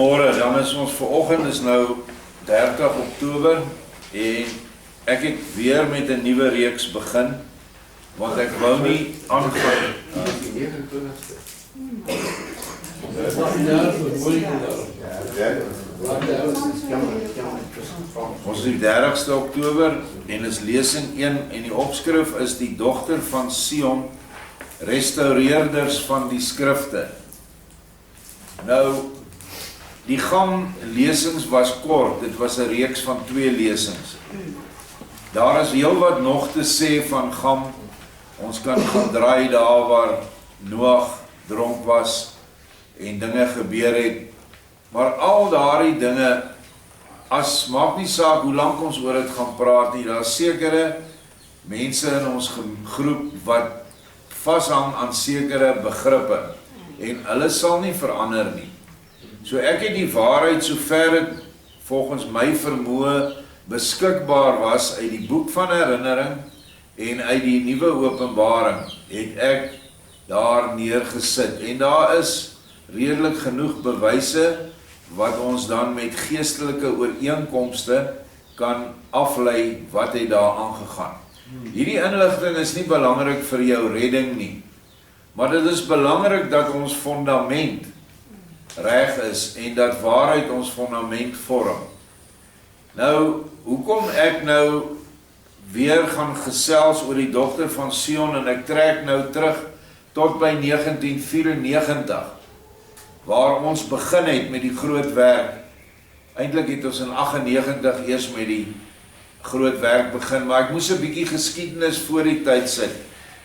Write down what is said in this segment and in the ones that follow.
Môre, dan is ons vanoggend is nou 30 Oktober en ek het weer met 'n nuwe reeks begin want ek wou nie aangaan. Ons is die 30ste Oktober en is lesing 1 en die opskrif is die dogter van Sion, restaureerders van die skrifte. Nou, die GAM lesings was kort, dit was 'n reeks van 2 lesings. Daar is heel wat nog te sê van GAM. Ons kan gaan draai daar waar Noag dronk was en dinge gebeur het. Maar al daardie dinge, maak nie saak hoe lank ons oor dit gaan praat nie, daar is sekere mense in ons groep wat vashang aan sekere begrippe en hulle sal nie verander nie. So ek het die waarheid sover dit volgens my vermoë beskikbaar was uit die boek van herinnering en uit die nuwe openbaring het ek daar neergesit. En daar is redelik genoeg bewyse wat ons dan met geestelike ooreenkomste kan aflei wat het daar aangegaan. Hierdie inligting is nie belangrik vir jou redding nie, maar dit is belangrik dat ons fundament reg is en dat waarheid ons fundament vorm. Nou, hoekom ek nou weer gaan gesels oor die dogter van Sion en ek trek nou terug tot by 1994 waar ons begin het met die groot werk. Eintlik het ons in 98 eers met die groot werk begin, maar ek moes 'n bietjie geskiedenis voor die tyd sit.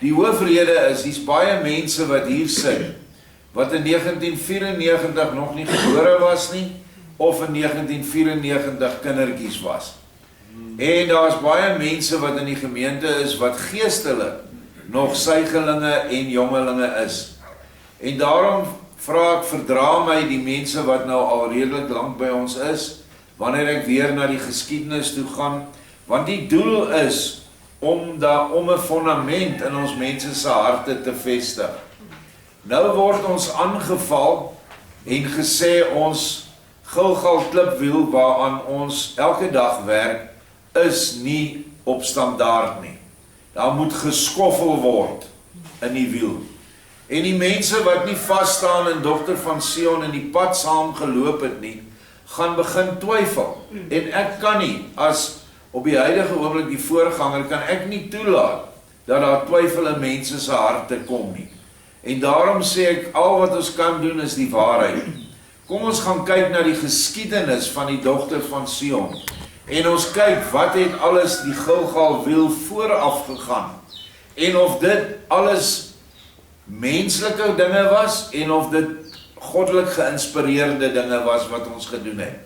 Die hoofrede is, hier's baie mense wat hier sit wat in 1994 nog nie gebore was nie, of in 1994 kindertjies was. En daar's baie mense wat in die gemeente is, wat geestelik nog suigelinge en jongelinge is. En daarom vra ek, verdra my die mense wat nou al redelik lank by ons is, wanneer ek weer na die geskiedenis toe gaan, want die doel is om 'n fundament in ons mense se harte te vestig. Nou word ons aangeval en gesê ons Gilgal klipwiel waaraan ons elke dag werk is nie op standaard nie. Daar moet geskoffel word in die wiel. En die mense wat nie vas staan in dogter van Sion en die pad saam geloop het nie, gaan begin twyfel. En ek kan nie, as op die huidige oomblik die voorganger, kan ek nie toelaat dat daar twyfel in mense se harte kom nie. En daarom sê ek, al wat ons kan doen is die waarheid. Kom ons gaan kyk na die geskiedenis van die dogter van Sion. En ons kyk wat het alles die Gilgal wiel vooraf gegaan. En of dit alles menslike dinge was en of dit goddelik geïnspireerde dinge was wat ons gedoen het.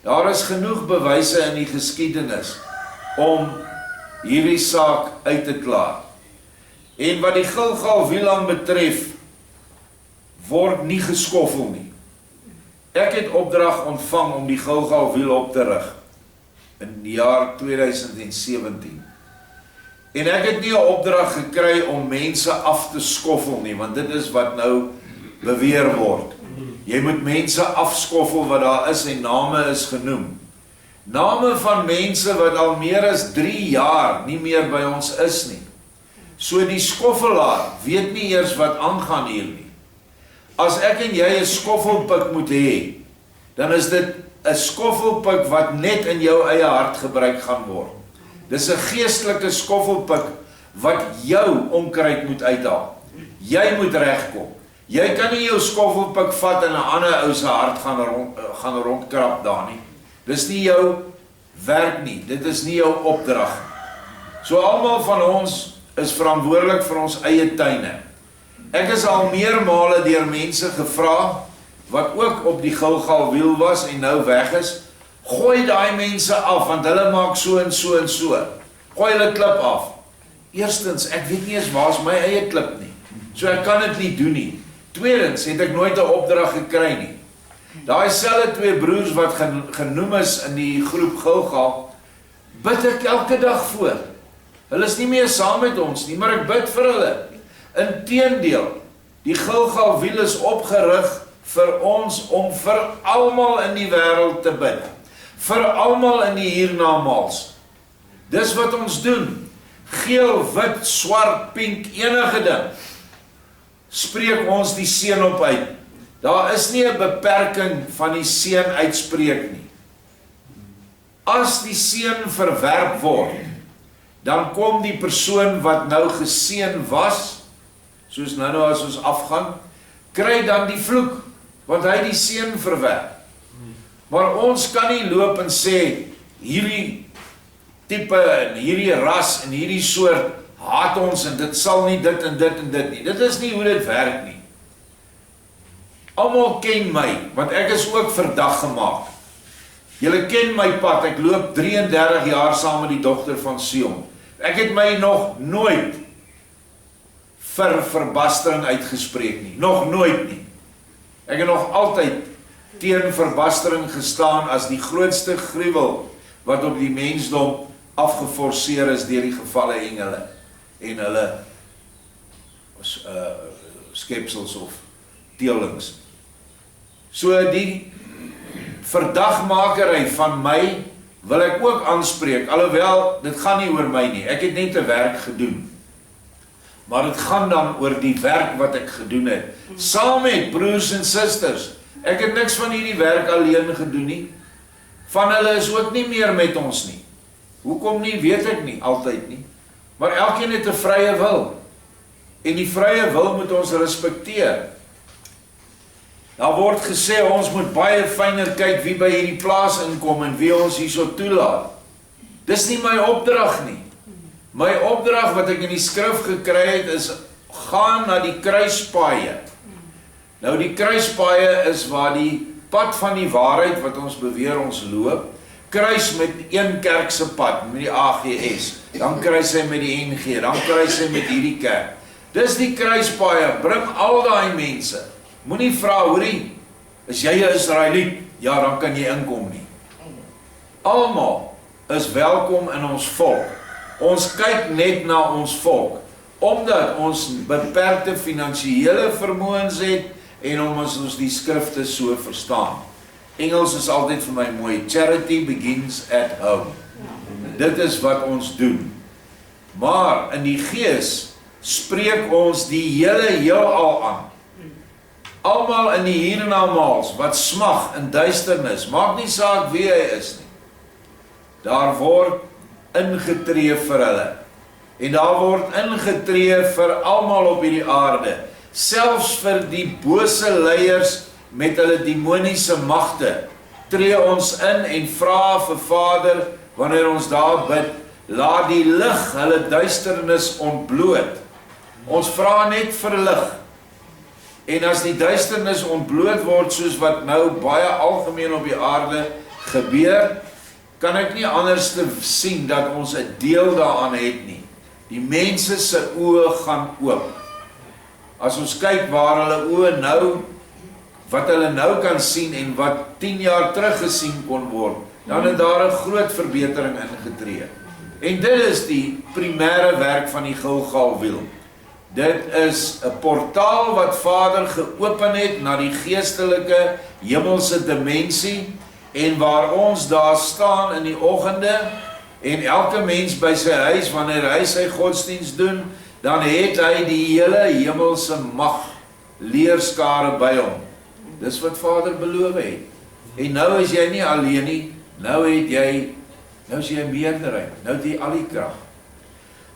Daar is genoeg bewyse in die geskiedenis om hierdie saak uit te klaar. En wat die Gilgal wiel aan betref, word nie geskoffel nie. Ek het opdrag ontvang om die Gilgal wiel op te rig in die jaar 2017. En ek het nie 'n opdrag gekry om mense af te skoffel nie, want dit is wat nou beweer word. Jy moet mense afskoffel wat daar is en name is genoem. Name van mense wat al meer as 3 jaar nie meer by ons is nie. So die skoffelaar weet nie eers wat aangaan hier nie. As ek en jy 'n skoffelpik moet hê, dan is dit 'n skoffelpik wat net in jou eie hart gebruik gaan word. Dis 'n geestelike skoffelpik wat jou onkruid moet uithaal. Jy moet regkom. Jy kan nie jou skoffelpik vat en 'n ander ou se hart gaan rondkrap daar nie. Dis nie jou werk nie. Dit is nie jou opdrag. So almal van ons is verantwoordelik vir ons eie tuine. Ek is al meermale deur mense gevra wat ook op die Gilgal wiel was en nou weg is, gooi daai mense af want hulle maak so en so en so. Gooi hulle klip af. Eerstens, ek weet nie eens waar's my eie klip nie. So ek kan dit nie doen nie. Tweedens, het ek nooit 'n opdrag gekry nie. Daai selfde 2 broers wat genoem is in die groep Gilgal, bid ek elke dag voor. Hulle is nie meer saam met ons nie, maar ek bid vir hulle. Inteendeel, die Gilgal wiel is opgerig vir ons om vir almal in die wêreld te bid. Vir almal in die hiernamaals. Dis wat ons doen. Geel, wit, swart, pink, enige ding. Spreek ons die seën op uit. Daar is nie 'n beperking van die seën uitspreek nie. As die seën verwerp word, dan kom die persoon wat nou geseën was, soos nou as ons afgaan, kry dan die vloek, want hy die seën verwerp. Maar ons kan nie loop en sê, hierdie tipe en hierdie ras en hierdie soort haat ons en dit sal nie dit en dit en dit nie. Dit is nie hoe dit werk nie. Almal ken my, want ek is ook verdag gemaak. Julle ken my pad, ek loop 33 jaar saam met die dogter van Sion. Ek het my nog nooit vir verbastering uitgespreek nie, nog nooit nie. Ek het nog altyd teen verbastering gestaan as die grootste gruwel wat op die mensdom afgeforceer is deur die gevalle engele en hulle skepsels of teelings. So die verdagmakerry van my wil ek ook aanspreek, alhoewel dit gaan nie oor my nie, ek het net 'n werk gedoen. Maar dit gaan dan oor die werk wat ek gedoen het, saam met broers en susters. Ek het niks van hierdie werk alleen gedoen nie. Van hulle is ook nie meer met ons nie. Hoekom nie, weet ek nie, altyd nie. Maar elkeen het 'n vrye wil. En die vrye wil moet ons respekteer. Daar word gesê, ons moet baie fyner kyk wie by hierdie plaas inkom en wie ons hierso toelaat. Dis nie my opdrag nie. My opdrag wat ek in die skrif gekry het is, gaan na die kruispaaie. Nou die kruispaaie is waar die pad van die waarheid wat ons beweer ons loop, kruis met een kerk se pad, met die AGS, dan kruis hy met die NG, dan kruis hy met hierdie kerk. Dis die kruispaaie, bring al daai mense. Moenie vra, hoorie, is jy 'n Israeliet? Ja, dan kan jy inkom nie. Almal is welkom in ons volk. Ons kyk net na ons volk, omdat ons beperkte finansiële vermoëns het, en omdat ons die skrifte so verstaan. Engels is altyd vir my mooi, charity begins at home. Dit is wat ons doen. Maar in die gees spreek ons die hele heelal aan. Almal in die hiernamaals wat smag in duisternis, maak nie saak wie hy is nie. Daar word ingetree vir hulle. En daar word ingetree vir almal op hierdie aarde. Selfs vir die bose leiers met hulle demoniese magte, tree ons in en vra vir Vader, wanneer ons daar bid, laat die lig hulle duisternis ontbloot. Ons vra net vir lig. En as die duisternis ontbloot word, soos wat nou baie algemeen op die aarde gebeur, kan ek nie anders te sien dat ons 'n deel daaraan het nie. Die mense se oë gaan oop. As ons kyk waar hulle oë nou, wat hulle nou kan sien en wat 10 jaar terug gesien kon word, dan het daar 'n groot verbetering ingetree. En dit is die primêre werk van die Gilgalwiel. Dit is 'n portaal wat Vader geopen het na die geestelike hemelse dimensie, en waar ons daar staan in die oggende, en elke mens by sy huis, wanneer hy sy godsdienst doen, dan het hy die hele hemelse mag, leerskare by hom. Dis wat Vader beloof het. En nou is jy nie alleen nie, nou is jy 'n meerderheid, nou het jy al die krag.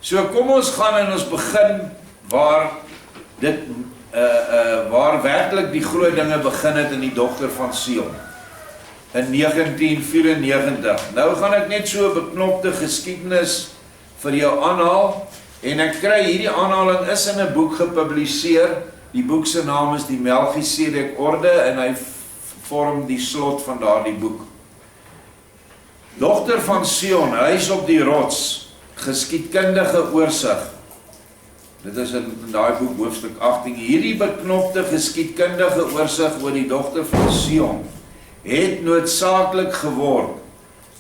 So kom ons gaan en ons begin waar dit waar werklik die groot dinge begin het in die dogter van Sion in 1994. Nou gaan ek net so 'n beknopte geskiedenis vir jou aanhaal, en ek kry hierdie aanhaling is in 'n boek gepubliseer. Die boek se naam is die Melchisedek Orde, en hy vorm die slot van daardie boek. Dogter van Sion, huis op die rots, geskiedkundige oorsig. Dit is in daai boek hoofstuk 18. Hierdie beknopte geskiedkundige oorsig oor die dogter van Sion het noodsaaklik geword,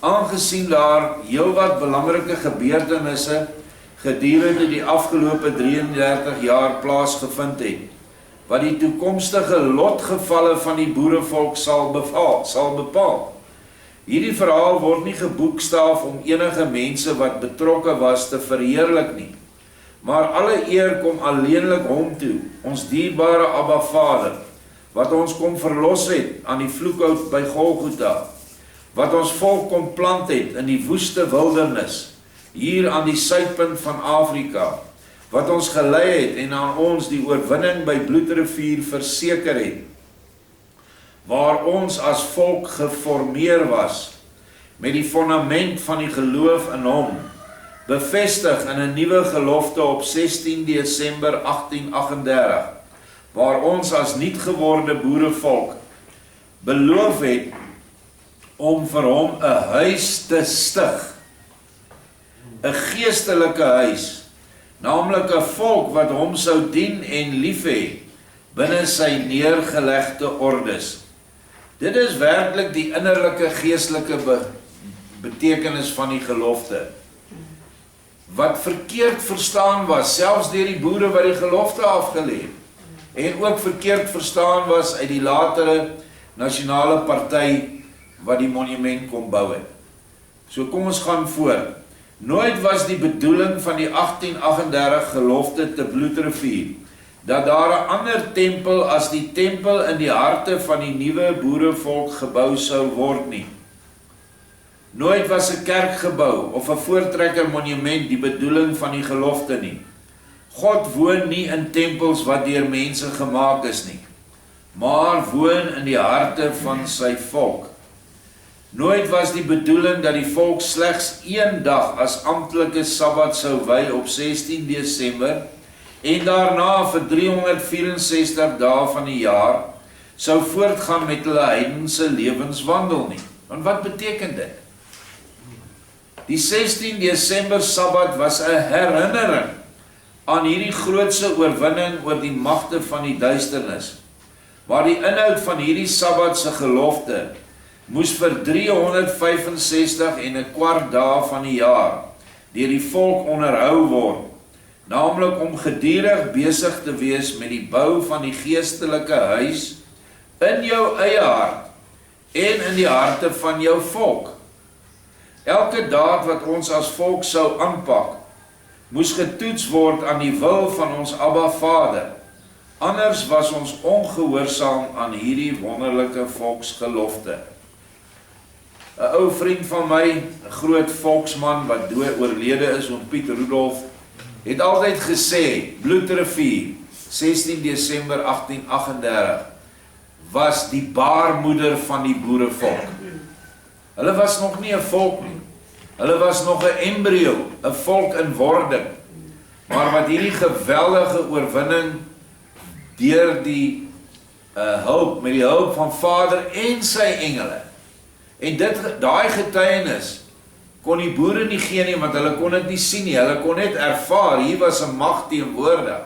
aangesien daar heelwat belangrike gebeurtenisse gedurende die afgelope 33 jaar plaasgevind het, wat die toekomstige lotgevalle van die boerevolk sal bepaal. Hierdie verhaal word nie geboekstaaf om enige mense wat betrokke was te verheerlik nie, maar alle eer kom alleenlik hom toe, ons dierbare Abba Vader, wat ons kom verlos het aan die vloekhout by Golgotha, wat ons volk kom plant het in die woeste wildernis, hier aan die suidpunt van Afrika, wat ons gelei het en aan ons die oorwinning by Bloedrivier verseker het, waar ons as volk geformeer was, met die fondament van die geloof in hom, bevestig in 'n nuwe gelofte op 16 Desember 1838, waar ons as nuut geworde boerevolk beloof het om vir hom 'n huis te stig, 'n geestelike huis, naamlik 'n volk wat hom sou dien en lief hê binne sy neergelegde ordes. Dit is werklik die innerlike geestelike betekenis van die gelofte, wat verkeerd verstaan was, selfs deur die boere wat die gelofte afgelê het, en ook verkeerd verstaan was uit die latere nasionale party wat die monument kom bou het. So kom ons gaan voort. Nooit was die bedoeling van die 1838 gelofte te Bloedrivier, dat daar 'n ander tempel as die tempel in die harte van die nuwe boerevolk gebou sou word nie. Nooit was 'n kerk gebou of 'n voortrekker monument die bedoeling van die gelofte nie. God woon nie in tempels wat deur mense gemaak is nie, maar woon in die harte van sy volk. Nooit was die bedoeling dat die volk slegs een dag as amptelike Sabbat sou wy op 16 Desember en daarna vir 364 dae van die jaar sou voortgaan met hulle heidense lewenswandel nie. Want wat beteken dit? Die 16 Desember Sabbat was 'n herinnering aan hierdie grootse oorwinning oor die magte van die duisternis, maar die inhoud van hierdie Sabbat se gelofte moes vir 365 en 'n kwart dae van die jaar deur die volk onderhou word, naamlik om gedurig besig te wees met die bou van die geestelike huis in jou eie hart en in die harte van jou volk. Elke daad wat ons as volk sou aanpak, moes getoets word aan die wil van ons Abba Vader, anders was ons ongehoorsaam aan hierdie wonderlike volksgelofte. 'n Ou vriend van my, 'n groot volksman wat oorlede is, Piet Rudolf, het altyd gesê, Bloedrivier, 16 Desember 1838, was die baarmoeder van die boerevolk. Hulle was nog nie 'n volk nie. Hulle was nog 'n embrio, 'n volk in wording. Maar wat hierdie geweldige oorwinning deur die hulp, met die hulp van Vader en sy engele. En daai getuienis kon die boere nie gee nie, want hulle kon dit nie sien nie. Hulle kon net ervaar, hier was 'n mag teenwoordig.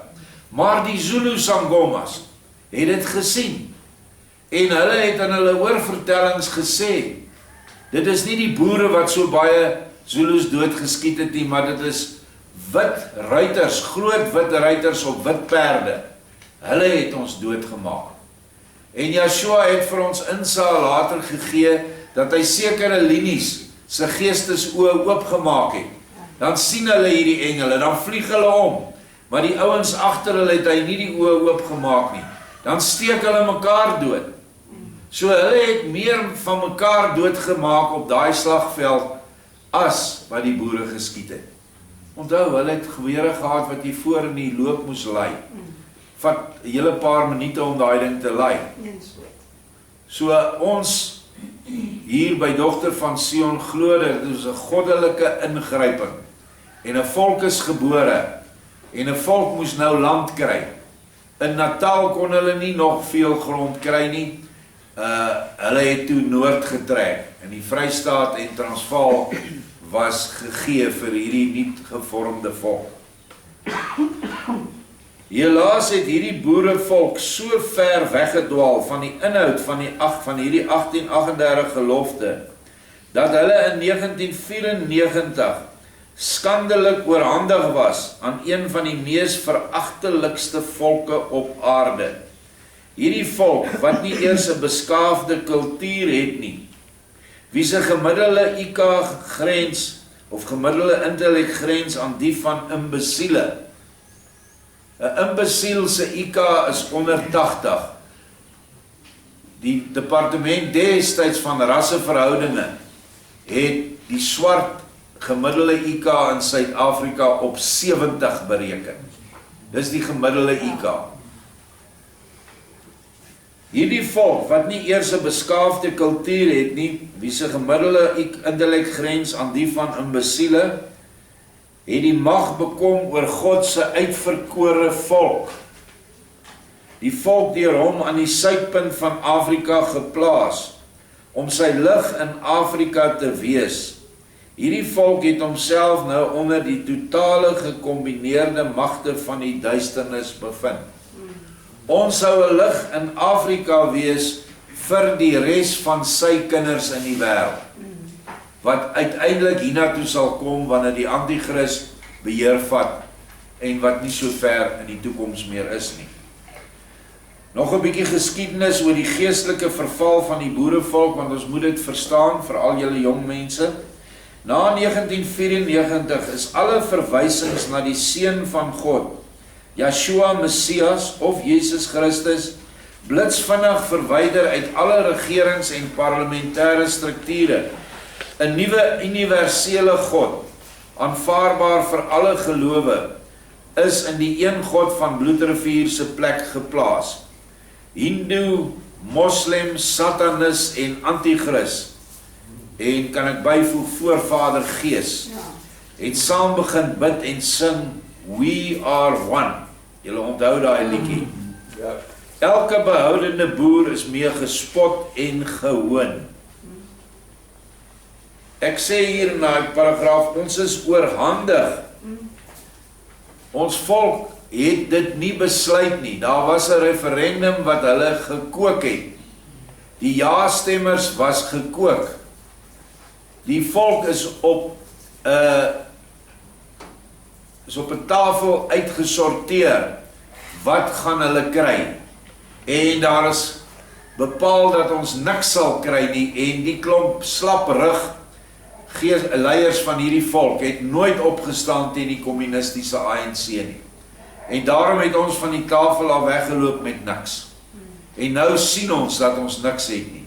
Maar die Zulu Sangomas het dit gesien. En hulle het in hulle oorvertellings gesê, dit is nie die boere wat so baie Zulus doodgeskiet het nie, maar dit is wit ruiters, groot wit ruiters op wit perde. Hulle het ons doodgemaak. En Yeshua het vir ons insaag later gegee, dat hy sekere linies sy geestesoë oopgemaak het. Dan sien hulle hierdie engele, dan vlieg hulle om, maar die ouens agter hulle het hy nie die oë oopgemaak nie. Dan steek hulle mekaar dood. So hulle het meer van mekaar doodgemaak op daai slagveld as wat die boere geskiet het. Onthou, hulle het gewere gehad wat jy voor in die loop moes lei. Vat 'n hele paar minute om daai ding te lei. So ons hier by Dogter van Sion glo dit is 'n goddelike ingryping. En 'n volk is gebore. En 'n volk moes nou land kry. In Natal kon hulle nie nog veel grond kry nie. Hulle het toe noord getrek. En die Vrystaat en Transvaal was gegee vir hierdie nuut gevormde volk. Helaas het hierdie boerevolk so ver weggedwaal van die inhoud van hierdie 1838 gelofte, dat hulle in 1994 skandelik oorhandig was aan een van die mees veragtelikste volke op aarde. hierdie volk, wat nie eers 'n beskaafde kultuur het nie, wie se gemiddelde IQ-grens, of gemiddelde intellekgrens aan die van imbesiele. 'n Imbesiel se IQ is onder 80. Die departement destyds van rasseverhoudinge het die swart gemiddelde IQ in Suid-Afrika op 70 bereken. Dis die gemiddelde IQ. Hierdie volk, wat nie eers 'n beskaafde kultuur het nie, wie se gemiddelde intellekgrens aan die van imbesiele, het die mag bekom oor God se uitverkore volk. Die volk deur hom aan die suidpunt van Afrika geplaas, om sy lig in Afrika te wees. Hierdie volk het homself nou onder die totale gekombineerde magte van die duisternis bevind. Ons sou 'n lig in Afrika wees vir die res van sy kinders in die wêreld, wat uiteindelik hiernatoe sal kom wanneer die anti-kris beheer vat en wat nie so ver in die toekoms meer is nie. Nog 'n bietjie geskiedenis oor die geestelike verval van die boerevolk, want ons moet dit verstaan, vir al julle jong mense. Na 1994 is alle verwysings na die Seun van God, Yeshua Messias of Jesus Christus, blitsvinnig verwyder uit alle regerings en parlementêre strukture. 'n Nuwe universele God, aanvaarbaar vir alle gelowe, is in die een God van Bloedrivier se plek geplaas. Hindoe, Moslem, Satanis en Antichrist, en kan ek byvoeg Voorvader Gees, het saam begin bid en sing We Are One. Julle onthou daai liedjie. Elke behoudende boer is mee gespot en gehoon. Ek sê hier in daai paragraaf, ons is oorhandig. Ons volk het dit nie besluit nie. Daar was 'n referendum wat hulle gekook het. Die ja-stemmers was gekook. Die volk is op 'n tafel uitgesorteer. Wat gaan hulle kry? En daar is bepaal dat ons niks sal kry nie, en die klomp slaprug leiers van hierdie volk het nooit opgestaan teen die kommunistiese ANC nie. En daarom het ons van die tafel af weggeloop met niks. En nou sien ons dat ons niks het nie.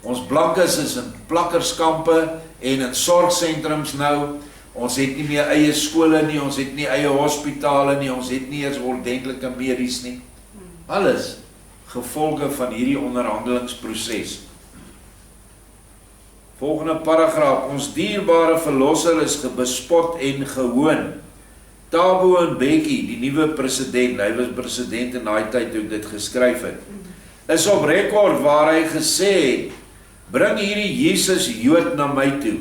Ons blankes is in plakkerskampe en in sorgsentrums nou. Ons het nie meer eie skole nie, ons het nie eie hospitale nie, ons het nie eens ordentlike medies nie. Alles gevolge van hierdie onderhandelingsproses. Volgende paragraaf, ons dierbare verlosser is bespot en gehoon. Thabo Mbeki, die nuwe president, hy was president in daai tyd toe ek dit geskryf het, is op rekord waar hy gesê het, bring hierdie Jesus Jood na my toe,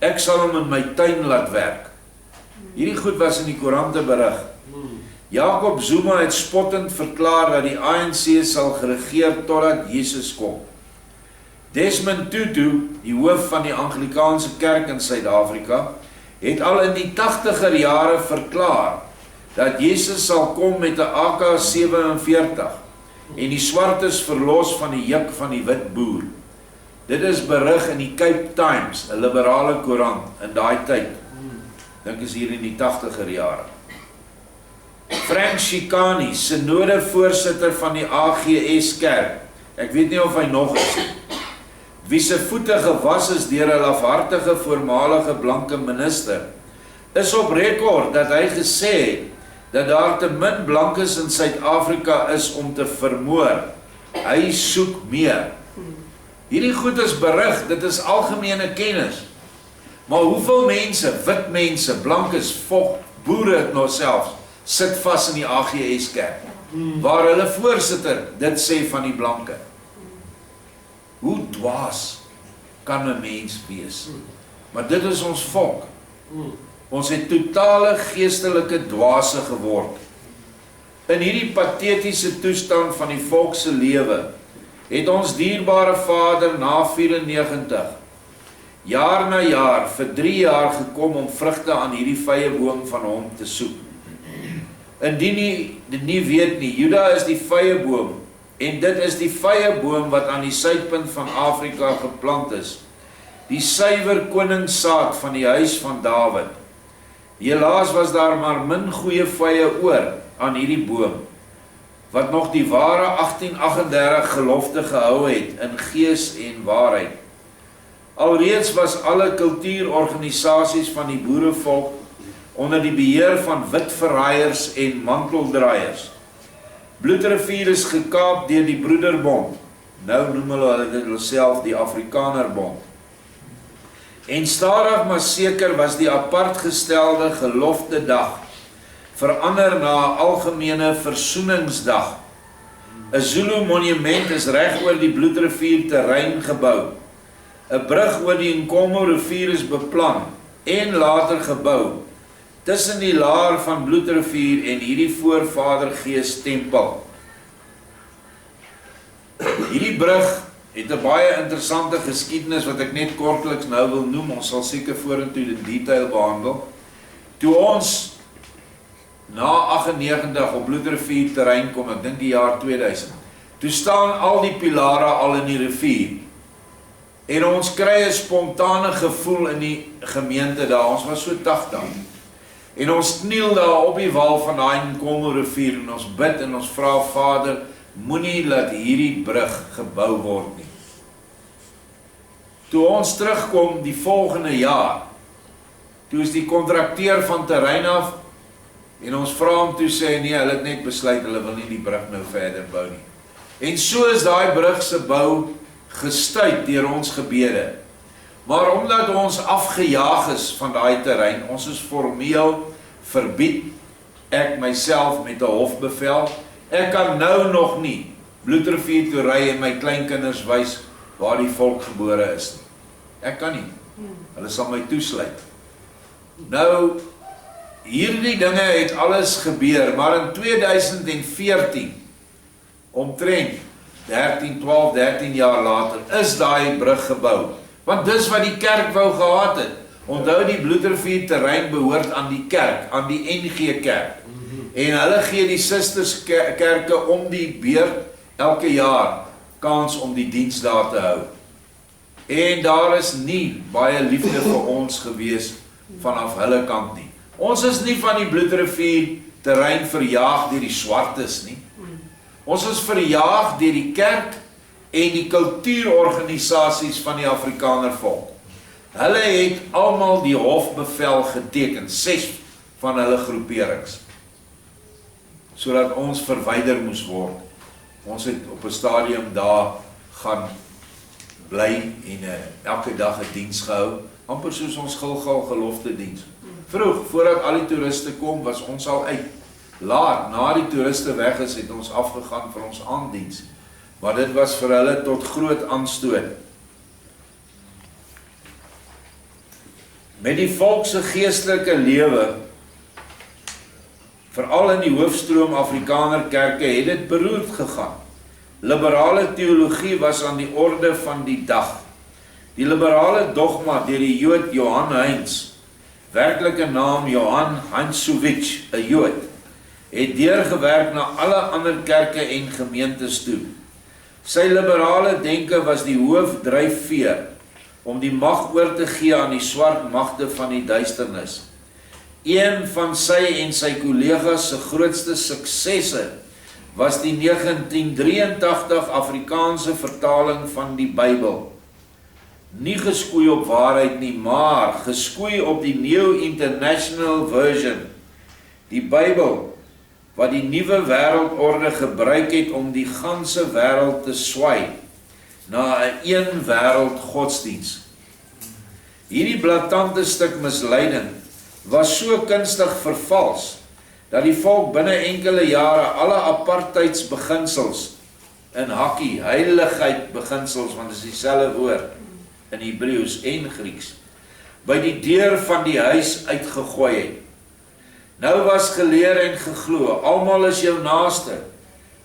ek sal hom in my tuin laat werk. Hierdie goed was in die koerante berig. Jacob Zuma het spottend verklaar dat die ANC sal geregeer totdat Jesus kom. Desmond Tutu, die hoof van die Anglikaanse kerk in Suid-Afrika, het al in die 80er jare verklaar dat Jesus sal kom met 'n AK-47 en die swartes verlos van die juk van die wit boer. Dit is berig in die Cape Times, 'n liberale koerant in daai tyd. Dink is hier in die 80er jare. Frank Chikane, synode-voorsitter van die AGS kerk, ek weet nie of hy nog is nie, wie se voete gewas is deur 'n lafhartige voormalige blanke minister, is op rekord dat hy gesê het dat daar te min blankes in Suid-Afrika is om te vermoor. Hy soek meer. Hierdie goed is berig, dit is algemene kennis. Maar hoeveel mense, wit mense, blankes, boere nog selfs, sit vas in die AGS kerk, waar hulle voorsitter dit sê van die blanke? Hoe dwaas kan 'n mens wees? Maar dit is ons volk. Ons het totale geestelike dwaase geword. In hierdie patetiese toestand van die volk se lewe, het ons dierbare Vader na 94, jaar na jaar, vir 3 jaar gekom om vrugte aan hierdie vyeboom van hom te soek. Indien jy dit nie weet nie, Juda is die vyeboom En dit is die vyeboom wat aan die suidpunt van Afrika geplant is. Die suiwer koningssaad van die huis van Dawid. Helaas was daar maar min goeie vye oor aan hierdie boom, wat nog die ware 1838 gelofte gehou het in gees en waarheid. Alreeds was alle kultuurorganisasies van die boerevolk onder die beheer van wit verraaiers en manteldraaiers. Bloedrivier is gekaap deur die Broederbond, nou noem hulle dit self die Afrikanerbond. En stadig maar seker was die apart gestelde gelofte dag verander na 'n algemene versoeningsdag. 'n Zulu monument is reg oor die Bloedrivier terrein gebou. 'n Brug oor die Nkomo rivier is beplan en later gebou tussen die laar van Bloedrivier en hierdie voorvadergees tempel. Hierdie brug het 'n baie interessante geskiedenis wat ek net kortliks nou wil noem. Ons sal seker vorentoe in detail behandel. Toe ons na 98 op Bloedrivier terrein kom, ek dink die jaar 2000, toe staan al die pilare al in die rivier. En ons kry 'n spontane gevoel in die gemeente daar, ons was so 80. En ons kniel daar op die wal van daai Nkomo rivier en ons bid en ons vra Vader, moenie laat hierdie brug gebou word nie. Toe ons terugkom die volgende jaar, toe is die kontrakteur van terrein af, en ons vra hom toe sê, nee, hulle het net besluit, hulle wil nie die brug nou verder bou nie. En so is daai brug se bou gestuit deur ons gebede. Maar omdat ons afgejaag is van daai terrein, ons is formeel verbied, ek myself met 'n hofbevel, ek kan nou nog nie Bloedrivier toe ry en my kleinkinders wys waar die volk gebore is nie. Ek kan nie. Hulle sal my toesluit. Nou, hierdie dinge het alles gebeur, maar in 2014, omtrent 13 jaar later, is daai brug gebou. Want dis wat die kerk wou gehad het. Onthou die Bloedrivier terrein behoort aan die kerk, aan die NG Kerk. En hulle gee die susterskerke om die beurt elke jaar kans om die diens daar te hou. En daar is nie baie liefde vir ons gewees vanaf hulle kant nie. Ons is nie van die Bloedrivier terrein verjaag deur die swartes nie. Ons is verjaag deur die kerk en die kultuurorganisasies van die Afrikaner volk. Hulle het almal die hofbevel geteken, 6 van hulle groeperings, sodat ons verwyder moes word. Ons het op 'n stadium daar gaan bly en elke dag 'n diens gehou, amper soos ons Gilgal gelofte diens. Vroeg, voordat al die toeriste kom, was ons al uit. Laat, na die toeriste weg is, het ons afgegaan vir ons aanddiens. Maar dit was vir hulle tot groot aanstoot. Met die volkse geestelike lewe, veral in die hoofstroom Afrikaner kerke, het dit beroerd gegaan. Liberale teologie was aan die orde van die dag. Die liberale dogma deur die Jood Johan Heinz, werklike naam Johan Handsowitsch, 'n Jood, het deurgewerk na alle ander kerke en gemeentes toe. Sy liberale denke was die hoofdryfveer om die mag oor te gee aan die swart magte van die duisternis. Een van sy en sy kollegas se grootste suksesse was die 1983 Afrikaanse vertaling van die Bybel. Nie geskoei op waarheid nie, maar geskoei op die New International Version. Die Bybel wat die nuwe wêreldorde gebruik het om die ganse wêreld te swai na 'n een wêreld godsdiens. Hierdie blaatante stuk misleiding was so kunstig vervals dat die volk binne enkele jare alle apartheidsbeginsels in hakkie, heiligheid beginsels, want dit is dieselfde woord in Hebreëus en Grieks, by die deur van die huis uitgegooi het. Nou was geleer en geglo, almal is jou naaste,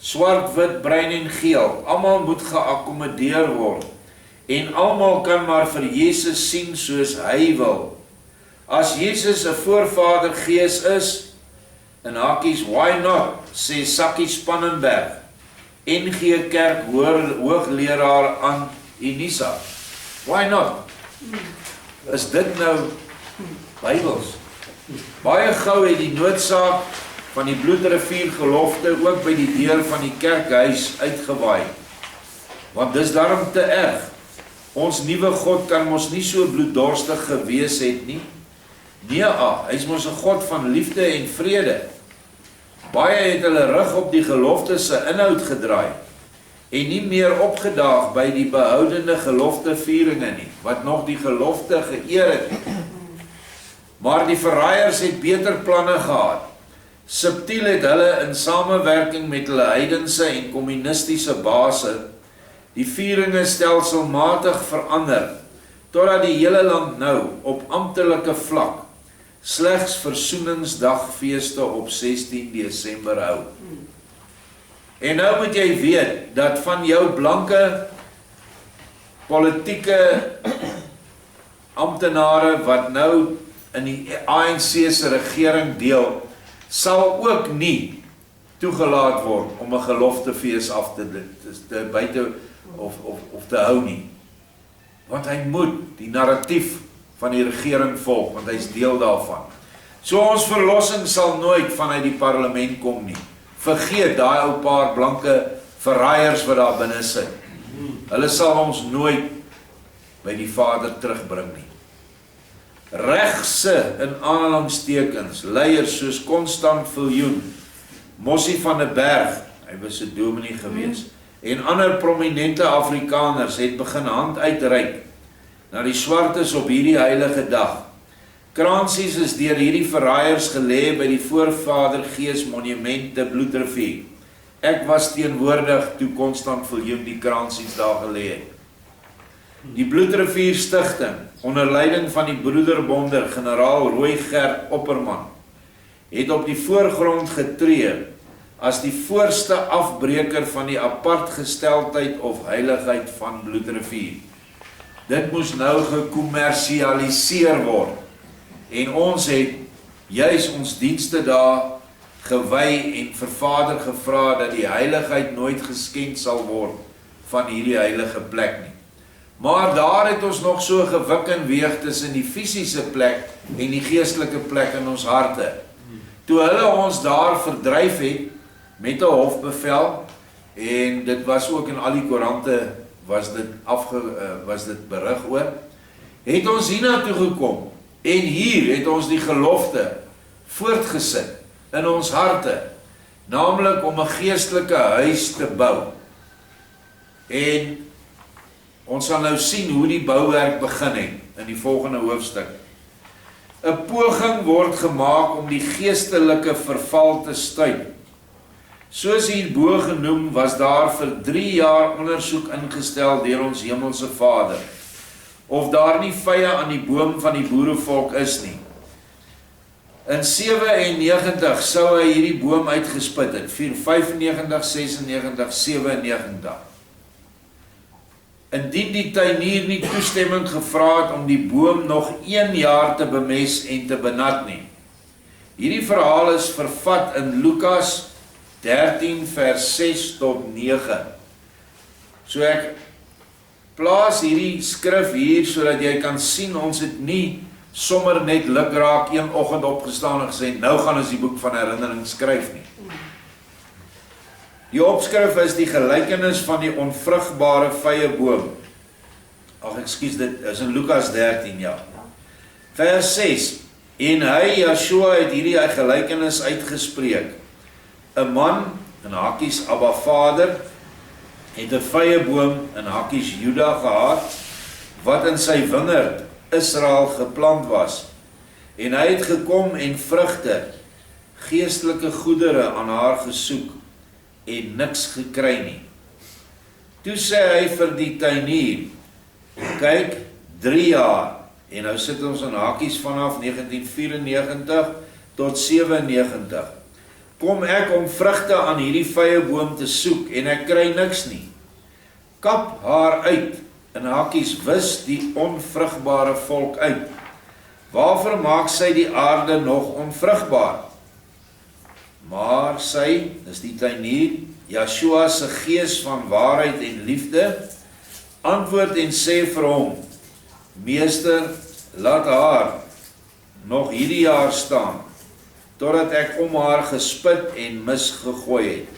swart, wit, bruin en geel, almal moet geakkommodeer word, en almal kan maar vir Jesus sien soos hy wil. As Jesus 'n voorvadergees is, in hakies, why not, sê Sakkie Spannenberg, NG Kerk hoogleraar aan Unisa. Why not? Is dit nou Bybels? Baie gou het die noodsaak van die Bloedrivier gelofte ook by die deur van die kerkhuis uitgewaai. Want dis daarom te erg. Ons nuwe God kan mos nie so bloeddorstig gewees het nie. Nee, hy is mos 'n God van liefde en vrede. Baie het hulle rug op die gelofte se inhoud gedraai en nie meer opgedaag by die behoudende geloftevieringe nie, wat nog die gelofte geëer het. Maar die verraaiers het beter planne gehad. Subtiel het hulle in samewerking met hulle heidense en kommunistiese base die vieringe stelselmatig verander, totdat die hele land nou op amptelike vlak slegs Versoeningsdagfeeste op 16 Desember hou. En nou moet jy weet, dat van jou blanke politieke amptenare wat nou in die ANC se regering deel, sal ook nie toegelaat word om 'n geloftefees af te buite of te hou nie. Want hy moet die narratief van die regering volg, want hy is deel daarvan. So ons verlossing sal nooit vanuit die parlement kom nie. Vergeet daai ou paar blanke verraaiers wat daar binne sit. Hulle sal ons nooit by die Vader terugbring nie. Regse, in aanhalingstekens, leiers soos Constant Viljoen, Mossie van der Berg, hy was 'n dominee gewees, en ander prominente Afrikaners het begin hand uitreik na die swartes op hierdie heilige dag. Kransies is deur hierdie verraaiers gelê by die Voorvadergees monument te Bloedrivier. Ek was teenwoordig toe Constant Viljoen die kransies daar gelê het. Die Bloedrivier Stichting, onder leiding van die broederbonder generaal Roy Gert Opperman, het op die voorgrond getree as die voorste afbreker van die apartgesteldheid of heiligheid van Bloedrivier. Dit moes nou gekommersialiseer word, en ons het juis ons dienste daar gewy en vir Vader gevra dat die heiligheid nooit geskend sal word van hierdie heilige plek nie. Maar daar het ons nog so gewik en weeg tussen die fisiese plek en die geestelike plek in ons harte. Toe hulle ons daar verdryf het met 'n hofbevel, en dit was ook in al die koerante was dit berig oor, het ons hiernatoe gekom, en hier het ons die gelofte voortgesit in ons harte, naamlik om 'n geestelike huis te bou. En ons sal nou sien hoe die bouwerk begin het in die volgende hoofstuk. 'n Poging word gemaak om die geestelike verval te stuip. Soos hierbo genoem was daar vir 3 jaar ondersoek ingestel deur ons hemelse Vader, of daar nie vye aan die boom van die boerevolk is nie. In 97 sou hy hierdie boom uitgespit het, 95, 96, 97. Indien die tuinier nie toestemming gevra het om die boom nog 1 jaar te bemes en te benat nie. Hierdie verhaal is vervat in Lukas 13 vers 6 tot 9. So ek plaas hierdie skrif hier sodat jy kan sien ons het nie sommer net lukraak een oggend opgestaan en gesê nou gaan ons die boek van herinnering skryf nie. Die opskrif is die gelykenis van die onvrugbare vye boom. Dit is in Lukas 13, ja. Vers 6. En hy, Yeshua, het hierdie gelykenis uitgespreek. 'n Man, in hakies Abba Vader, het 'n vye boom, in hakies Juda gehad, wat in sy wingerd Israel geplant was. En hy het gekom en vrugte, geestelike goedere aan haar gesoek, en niks gekry nie. Toe sê hy vir die tuinier, kyk, 3 jaar, en nou sit ons in hakies vanaf 1994 tot 97, kom ek om vrugte aan hierdie vye boom te soek, en ek kry niks nie. Kap haar uit, in hakies wis die onvrugbare volk uit. Waarvoor maak sy die aarde nog onvrugbaar? Maar sy, dis die tuinier, Joshua se gees van waarheid en liefde, antwoord en sê vir hom, Meester, laat haar nog hierdie jaar staan, totdat ek om haar gespit en misgegooi het.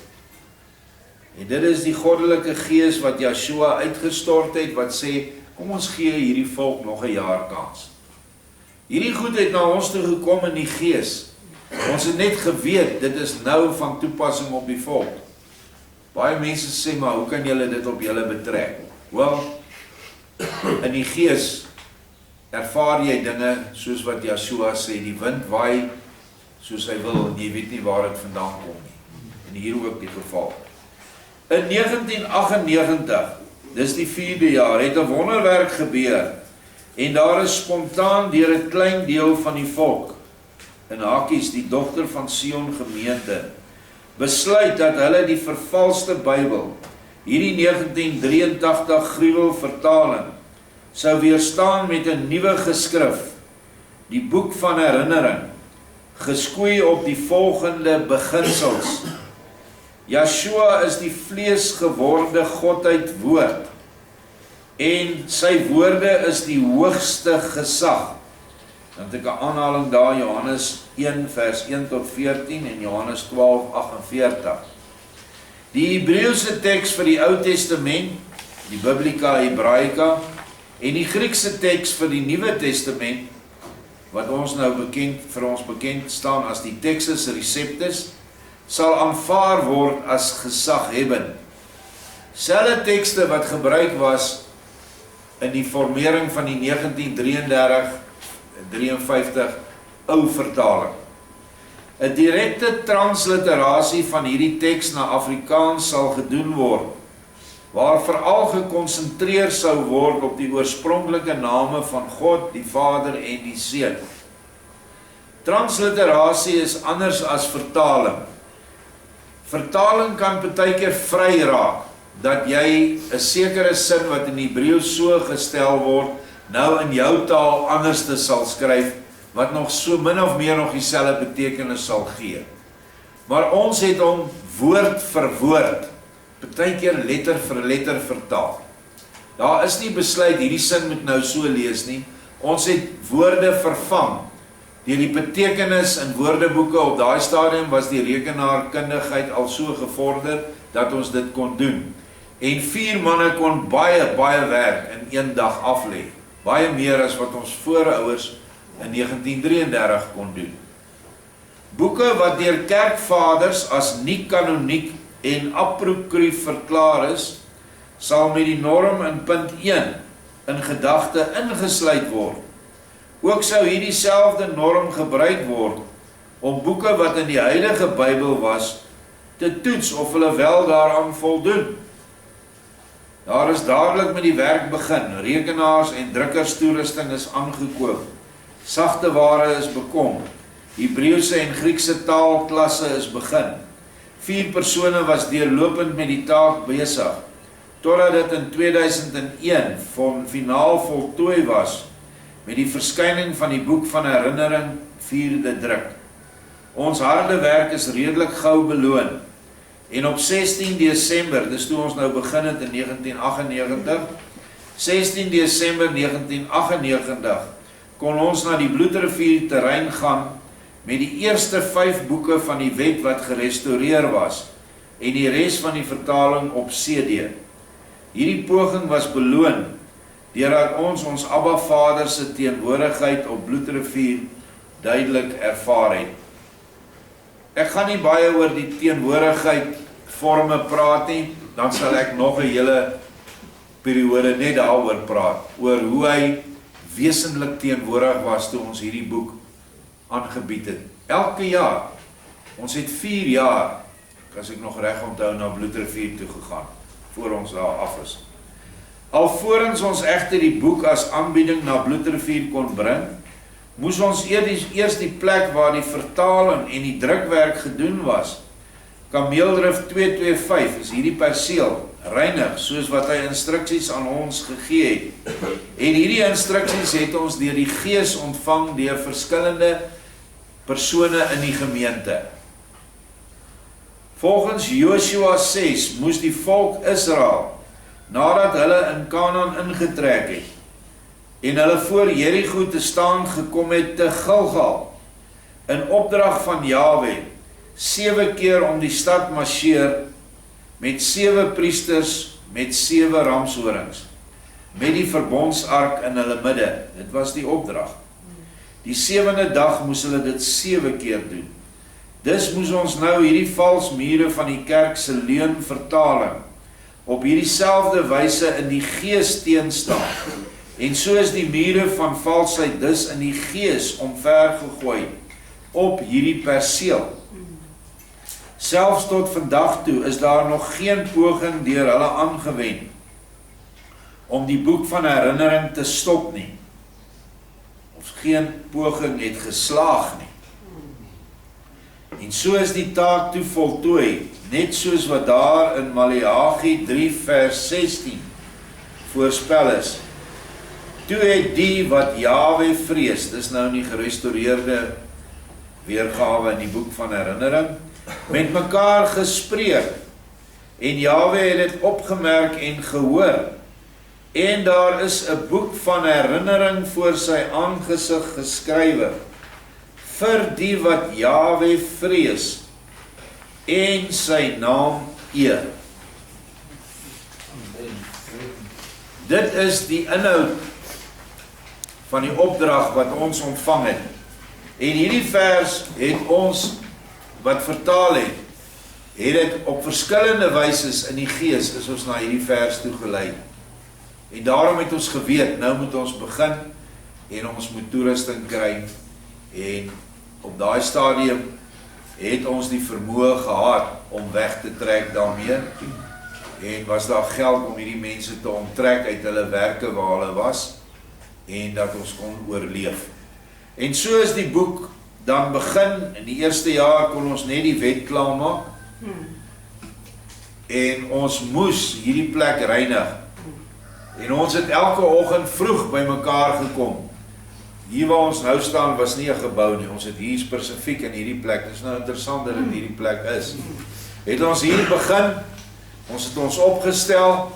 En dit is die goddelike gees wat Joshua uitgestort het, wat sê, kom ons gee hierdie volk nog 'n jaar kans. Hierdie goed het na ons toe gekom in die gees. Ons het net geweet, dit is nou van toepassing op die volk. Baie mense sê, maar hoe kan julle dit op julle betrek? Wel, in die gees ervaar jy dinge soos wat Joshua sê, die wind waai soos hy wil, en jy weet nie waar dit vandaan kom nie. En hier ook die geval. In 1998, dis die 4de jaar, het 'n wonderwerk gebeur, en daar is spontaan deur 'n klein deel van die volk, in hakies die dogter van Sion gemeente, besluit dat hulle die vervalste Bybel, hierdie 1983 gruwelvertaling, sou weerstaan met 'n nuwe geskrif, die boek van herinnering, geskoei op die volgende beginsels. Joshua is die vleesgeworde godheid woord, en sy woorde is die hoogste gesag. Dan het ek 'n aanhaling daar, Johannes 1 vers 1 tot 14 en Johannes 12:48. Die Hebreëse teks vir die Ou Testament, die Biblica Hebraica, en die Griekse teks vir die Nuwe Testament, wat ons nou vir ons bekend staan as die Textus Receptus, sal aanvaar word as gesaghebbend. Selfde tekste wat gebruik was in die formering van die 1933-53 ou vertaling. 'n Direkte transliterasie van hierdie teks na Afrikaans sal gedoen word, waar veral gekonsentreer sou word op die oorspronklike name van God, die Vader en die Seun. Transliterasie is anders as vertaling. Vertaling kan partykeer vry raak, dat jy 'n sekere sin wat in Hebreëus so gestel word, nou in jou taal anders te sal skryf, wat nog so min of meer nog dieselfde betekenis sal gee. Maar ons het hom woord vir woord, partykeer letter vir letter vertaal. Daar is nie besluit, hierdie sin moet nou so lees nie. Ons het woorde vervang. Deur die betekenis in woordeboeke op daai stadium was die rekenaarkundigheid al so gevorder, dat ons dit kon doen. En 4 manne kon baie werk in 1 dag aflê. Baie meer as wat ons voorouers in 1933 kon doen. Boeke wat deur kerkvaders as nie kanoniek en apokryf verklaar is, sal met die norm in punt 1 in gedagte ingesluit word. Ook sou hierdie selfde norm gebruik word om boeke wat in die Heilige Bybel was, te toets of hulle wel daaraan voldoen. Daar is dadelik met die werk begin, rekenaars en drukkerstoerusting is aangekoop, sagte ware is bekom, Hebreëse en Griekse taalklasse is begin. 4 persone was deurlopend met die taak besig, totdat dit in 2001 finaal voltooi was, met die verskyning van die boek van herinnering, 4de druk. Ons harde werk is redelik gou beloon, en op 16 Desember, dis toe ons nou begin het in 1998, 16 Desember 1998, kon ons na die Bloedrivier terrein gaan, met die eerste 5 boeke van die wet wat gerestaureer was, en die res van die vertaling op CD. Hierdie poging was beloon, deurdat ons Abba Vader se teenwoordigheid op Bloedrivier duidelik ervaar het. Ek gaan nie baie oor die teenwoordigheid vorme praat nie, dan sal ek nog 'n hele periode net daaroor praat, oor hoe hy wesentlik teenwoordig was toe ons hierdie boek aangebied het. Elke jaar, ons het 4 jaar, as ek nog reg onthou, na Bloedrivier toe gegaan, voor ons daar af is. Alvorens ons egter die boek as aanbieding na Bloedrivier kon bring, moes ons eers die plek waar die vertaling en die drukwerk gedoen was, Kameeldrif 225, is hierdie perseel, reinig, soos wat hy instruksies aan ons gegee het. En hierdie instruksies het ons deur die Gees ontvang deur verskillende persone in die gemeente. Volgens Josua 6 moes die volk Israel, nadat hulle in Kanaan ingetrek het, en hulle voor Jerigo te staan gekom het te Gilgal, in opdrag van Jahwe, 7 keer om die stad marcheer, met 7 priesters, met 7 ramshorings, met die verbondsark in hulle midde. Dit was die opdrag. Die 7de dag moes hulle dit 7 keer doen. Dus moes ons nou hierdie vals mure van die kerk se leunvertaling op hierdie selfde wyse in die gees teenstaan. En so is die mure van valsheid dus in die gees omvergegooi op hierdie perseel. Selfs tot vandag toe is daar nog geen poging deur hulle aangewend om die boek van herinnering te stop nie. Of geen poging het geslaag nie. En so is die taak toe voltooi, net soos wat daar in Maleagi 3 vers 16 voorspel is. Toe het die wat Jahwe vrees, dis nou in die gerestoreerde weergawe in die boek van herinnering, met mekaar gespreek, en Jahwe het dit opgemerk en gehoor, en daar is 'n boek van herinnering voor sy aangesig geskrywe, vir die wat Jahwe vrees, en sy naam eer. Dit is die inhoud van die opdrag wat ons ontvang het. En hierdie vers het ons, wat vertaal het dit op verskillende wyses in die gees, is ons na hierdie vers toe gelei. En daarom het ons geweet, nou moet ons begin, en ons moet toerusting kry, en op daai stadium het ons die vermoë gehad om weg te trek daarmee, en was daar geld om hierdie mense te onttrek uit hulle werke waar hulle was, en dat ons kon oorleef. En so is die boek dan begin. In die eerste jaar kon ons net die wet klaarmaak, en ons moes hierdie plek reinig, en ons het elke oggend vroeg by mekaar gekom. Hier waar ons nou staan was nie 'n gebou nie, ons het hier spesifiek in hierdie plek, dit is nou interessant dat dit hierdie plek is, het ons hier begin, ons het ons opgestel,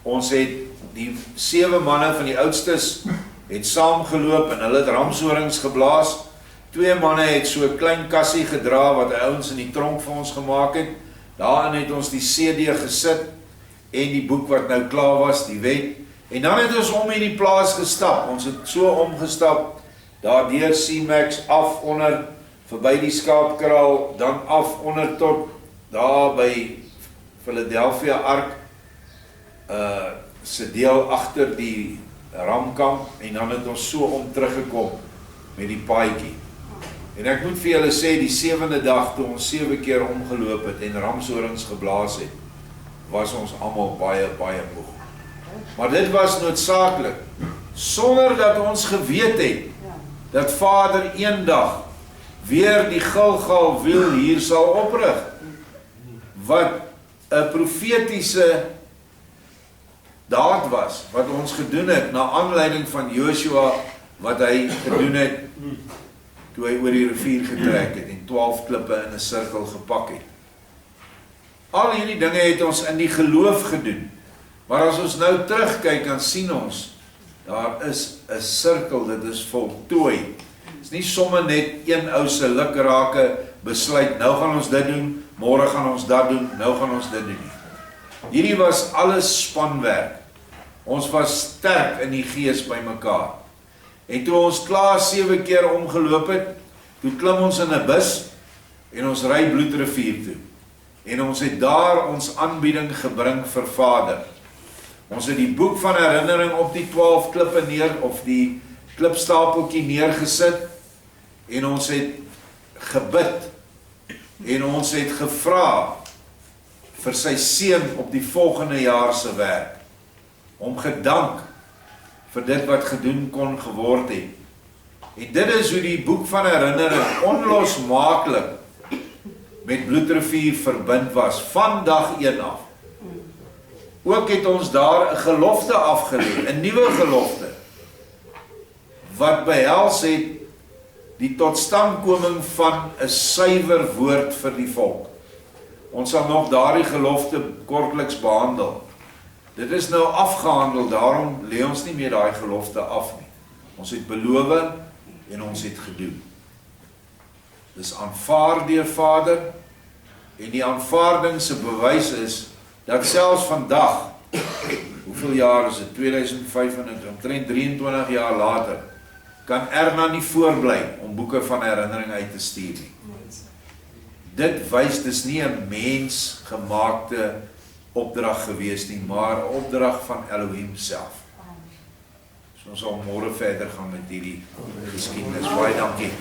ons het die 7 manne van die oudstes, het saamgeloop en hulle het ramshorings geblaas, 2 manne het so 'n klein kassie gedra, wat die ouens in die tronk vir ons gemaak het, daarin het ons die CD gesit, en die boek wat nou klaar was, die wet, en dan het ons om hierdie plaas gestap, ons het so omgestap, daar deur C-Max, af onder, verby die skaapkraal, dan af onder tot, daar by Philadelphia Ark, se deel agter die ramkamp, en dan het ons so om teruggekom, met die paadjie. En ek moet vir julle sê, die 7de dag, toe ons 7 keer omgeloop het, en ramshorings geblaas het, was ons almal baie, baie moeg. Maar dit was noodsaaklik, sonder dat ons geweet het, dat Vader eendag weer die Gilgal wiel hier sal oprig, wat 'n profetiese daad was, wat ons gedoen het, na aanleiding van Joshua, wat hy gedoen het, toe hy oor die rivier getrek het, en 12 klippe in 'n sirkel gepak het. Al hierdie dinge het ons in die geloof gedoen, maar as ons nou terugkyk, dan sien ons, daar is 'n sirkel, dit is voltooi. Dit is nie sommer net een ou se lukrake besluit, nou gaan ons dit doen, môre gaan ons dat doen, nou gaan ons dit doen. Hierdie was alles spanwerk. Ons was sterk in die gees by mekaar. En toe ons klaar 7 keer omgeloop het, toe klim ons in 'n bus, en ons ry Bloedrivier toe. En ons het daar ons aanbieding gebring vir Vader. Ons het die boek van herinnering op die 12 klippe neer, of die klipstapeltjie neergesit, en ons het gebid, en ons het gevra vir sy seën op die volgende jaar se werk, om gedank vir dit wat gedoen kon geword het. En dit is hoe die boek van herinnering onlosmaaklik met Bloedrivier verbind was, van dag 1 af. Ook het ons daar 'n gelofte afgelê, 'n nuwe gelofte, wat behels het die totstandkoming van 'n suiwer woord vir die volk. Ons sal nog daardie gelofte kortliks behandel. Dit is nou afgehandel, daarom lê ons nie meer daai gelofte af nie. Ons het beloof en ons het gedoen. Dis aanvaar deur Vader, en die aanvaarding se bewys is, dat selfs vandag, hoeveel jaar is dit, 2025, omtrent 23 jaar later, kan Erna nie voorbly om boeke van herinnering uit te stuur nie. Dit wys, dis nie 'n mensgemaakte opdrag gewees nie, maar 'n opdrag van Elohim self. So ons sal môre verder gaan met hierdie geskiedenis. Baie dankie.